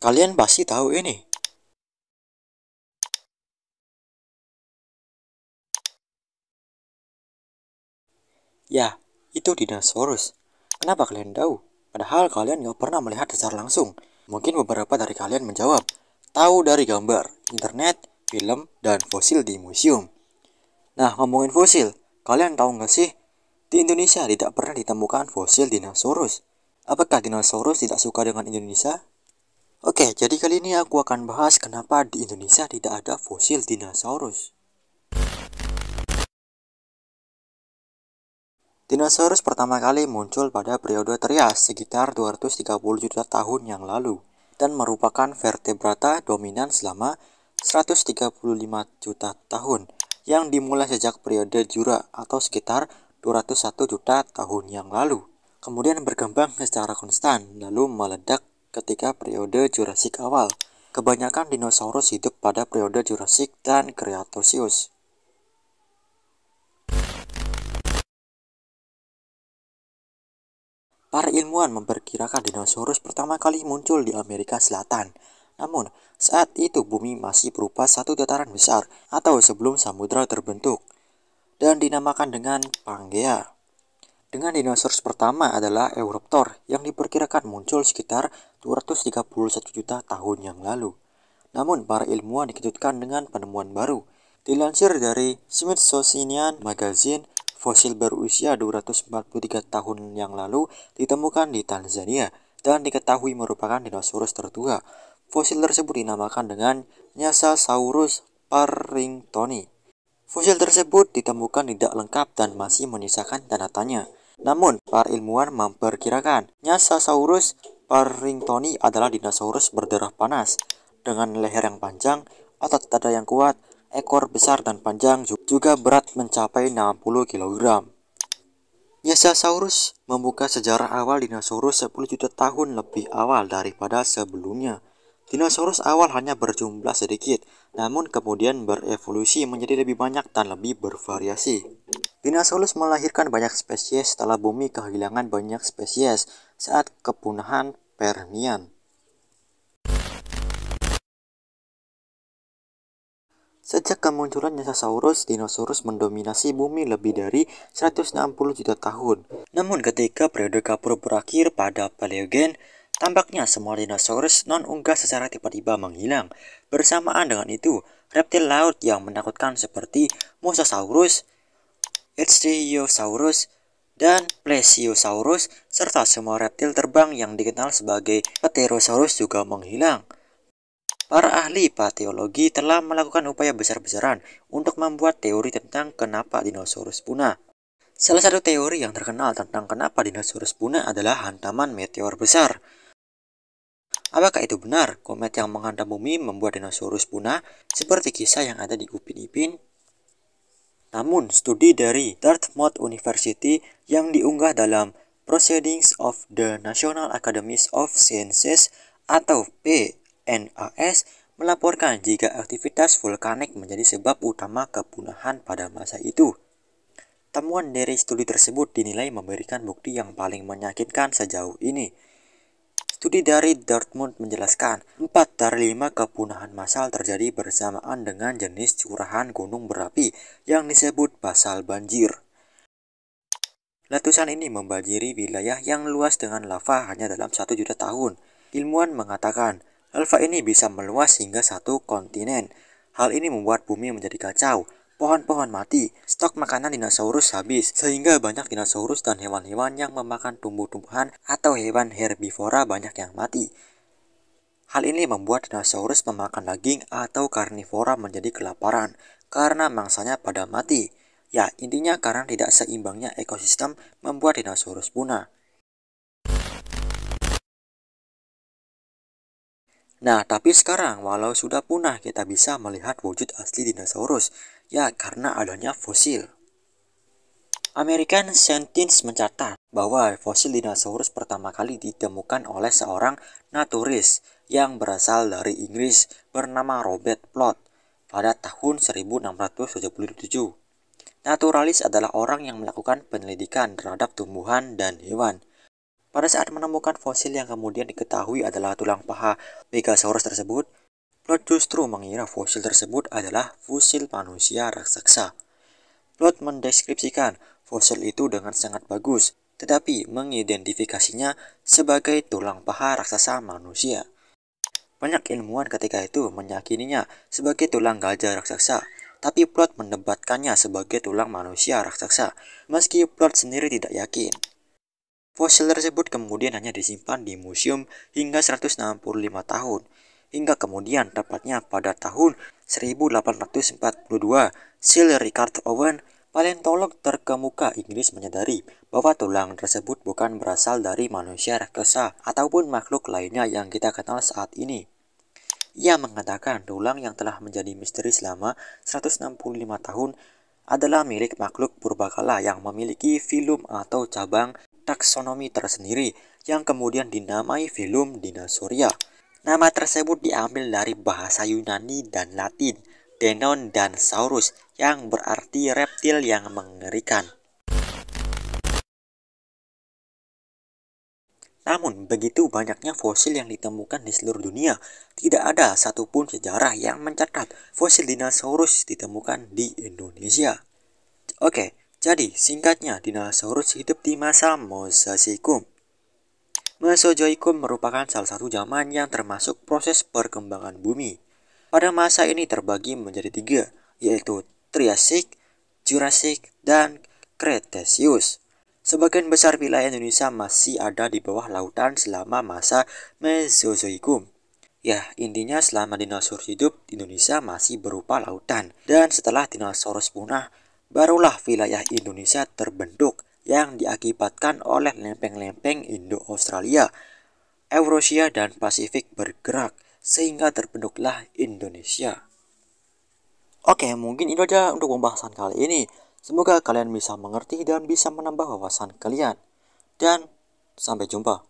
Kalian pasti tahu ini. Ya, itu dinosaurus. Kenapa kalian tahu? Padahal kalian nggak pernah melihat secara langsung. Mungkin beberapa dari kalian menjawab, tahu dari gambar, internet, film, dan fosil di museum. Nah, ngomongin fosil, kalian tahu nggak sih? Di Indonesia tidak pernah ditemukan fosil dinosaurus. Apakah dinosaurus tidak suka dengan Indonesia? Oke, jadi kali ini aku akan bahas kenapa di Indonesia tidak ada fosil dinosaurus. Dinosaurus pertama kali muncul pada periode Trias sekitar 230 juta tahun yang lalu dan merupakan vertebrata dominan selama 135 juta tahun yang dimulai sejak periode Jura atau sekitar 201 juta tahun yang lalu. Kemudian berkembang secara konstan lalu meledak ketika periode Jurassic awal. Kebanyakan dinosaurus hidup pada periode Jurassic dan Cretaceous. Para ilmuwan memperkirakan dinosaurus pertama kali muncul di Amerika Selatan. Namun, saat itu bumi masih berupa satu dataran besar atau sebelum samudra terbentuk dan dinamakan dengan Pangea. Dengan dinosaurus pertama adalah Euraptor yang diperkirakan muncul sekitar 231 juta tahun yang lalu. Namun, para ilmuwan dikejutkan dengan penemuan baru. Dilansir dari Smithsonian Magazine, fosil berusia 243 tahun yang lalu ditemukan di Tanzania dan diketahui merupakan dinosaurus tertua. Fosil tersebut dinamakan dengan Nyasasaurus parringtoni. Fosil tersebut ditemukan tidak lengkap dan masih menyisakan tanda tanya. Namun, para ilmuwan memperkirakan Nyasasaurus parringtoni adalah dinosaurus berdarah panas dengan leher yang panjang, otot dada yang kuat, ekor besar dan panjang, juga berat mencapai 60 kg. Nyasasaurus membuka sejarah awal dinosaurus 10 juta tahun lebih awal daripada sebelumnya. Dinosaurus awal hanya berjumlah sedikit, namun kemudian berevolusi menjadi lebih banyak dan lebih bervariasi. Dinosaurus melahirkan banyak spesies setelah bumi kehilangan banyak spesies saat kepunahan Permian. Sejak kemunculan Nyasasaurus, dinosaurus mendominasi bumi lebih dari 160 juta tahun. Namun ketika periode kapur berakhir pada Paleogen, tampaknya semua dinosaurus non-unggas secara tiba-tiba menghilang. Bersamaan dengan itu, reptil laut yang menakutkan seperti Mosasaurus, Ichthyosaurus, dan Plesiosaurus, serta semua reptil terbang yang dikenal sebagai Pterosaurus juga menghilang. Para ahli paleontologi telah melakukan upaya besar-besaran untuk membuat teori tentang kenapa dinosaurus punah. Salah satu teori yang terkenal tentang kenapa dinosaurus punah adalah hantaman meteor besar. Apakah itu benar? Komet yang menghantam bumi membuat dinosaurus punah seperti kisah yang ada di Upin Ipin? Namun, studi dari Dartmouth University yang diunggah dalam Proceedings of the National Academies of Sciences atau PNAS melaporkan jika aktivitas vulkanik menjadi sebab utama kepunahan pada masa itu. Temuan dari studi tersebut dinilai memberikan bukti yang paling menyakitkan sejauh ini. Studi dari Dartmouth menjelaskan 4 dari 5 kepunahan massal terjadi bersamaan dengan jenis curahan gunung berapi yang disebut basal banjir. Letusan ini membanjiri wilayah yang luas dengan lava hanya dalam 1 juta tahun. Ilmuwan mengatakan lava ini bisa meluas hingga satu kontinen. Hal ini membuat bumi menjadi kacau. Pohon-pohon mati, stok makanan dinosaurus habis, sehingga banyak dinosaurus dan hewan-hewan yang memakan tumbuh-tumbuhan atau hewan herbivora banyak yang mati. Hal ini membuat dinosaurus memakan daging atau karnivora menjadi kelaparan karena mangsanya pada mati. Ya, intinya karena tidak seimbangnya ekosistem membuat dinosaurus punah. Nah, tapi sekarang walau sudah punah kita bisa melihat wujud asli dinosaurus, ya karena adanya fosil. American Scientist mencatat bahwa fosil dinosaurus pertama kali ditemukan oleh seorang naturis yang berasal dari Inggris bernama Robert Plot pada tahun 1677. Naturalis adalah orang yang melakukan penyelidikan terhadap tumbuhan dan hewan. Pada saat menemukan fosil yang kemudian diketahui adalah tulang paha Pegasaurus tersebut, Plot justru mengira fosil tersebut adalah fosil manusia raksasa. Plot mendeskripsikan fosil itu dengan sangat bagus, tetapi mengidentifikasinya sebagai tulang paha raksasa manusia. Banyak ilmuwan ketika itu meyakininya sebagai tulang gajah raksasa, tapi Plot mendebatkannya sebagai tulang manusia raksasa, meski Plot sendiri tidak yakin. Fosil tersebut kemudian hanya disimpan di museum hingga 165 tahun, hingga kemudian tepatnya pada tahun 1842, Sir Richard Owen, paleontolog terkemuka Inggris, menyadari bahwa tulang tersebut bukan berasal dari manusia raksasa ataupun makhluk lainnya yang kita kenal saat ini. Ia mengatakan tulang yang telah menjadi misteri selama 165 tahun adalah milik makhluk purbakala yang memiliki filum atau cabang taksonomi tersendiri yang kemudian dinamai filum Dinosauria. Nama tersebut diambil dari bahasa Yunani dan Latin, Denon dan Saurus, yang berarti reptil yang mengerikan. Namun, begitu banyaknya fosil yang ditemukan di seluruh dunia, tidak ada satupun sejarah yang mencatat fosil dinosaurus ditemukan di Indonesia. Oke, jadi singkatnya dinosaurus hidup di masa Mesozoikum. Mesozoikum merupakan salah satu zaman yang termasuk proses perkembangan bumi. Pada masa ini terbagi menjadi 3, yaitu Triasik, Jurassic, dan Cretaceous. Sebagian besar wilayah Indonesia masih ada di bawah lautan selama masa Mesozoikum. Ya, intinya selama dinosaurus hidup, Indonesia masih berupa lautan. Dan setelah dinosaurus punah, barulah wilayah Indonesia terbentuk yang diakibatkan oleh lempeng-lempeng Indo-Australia, Eurasia, dan Pasifik bergerak, sehingga terbentuklah Indonesia. Oke, mungkin itu aja untuk pembahasan kali ini. Semoga kalian bisa mengerti dan bisa menambah wawasan kalian. Dan sampai jumpa.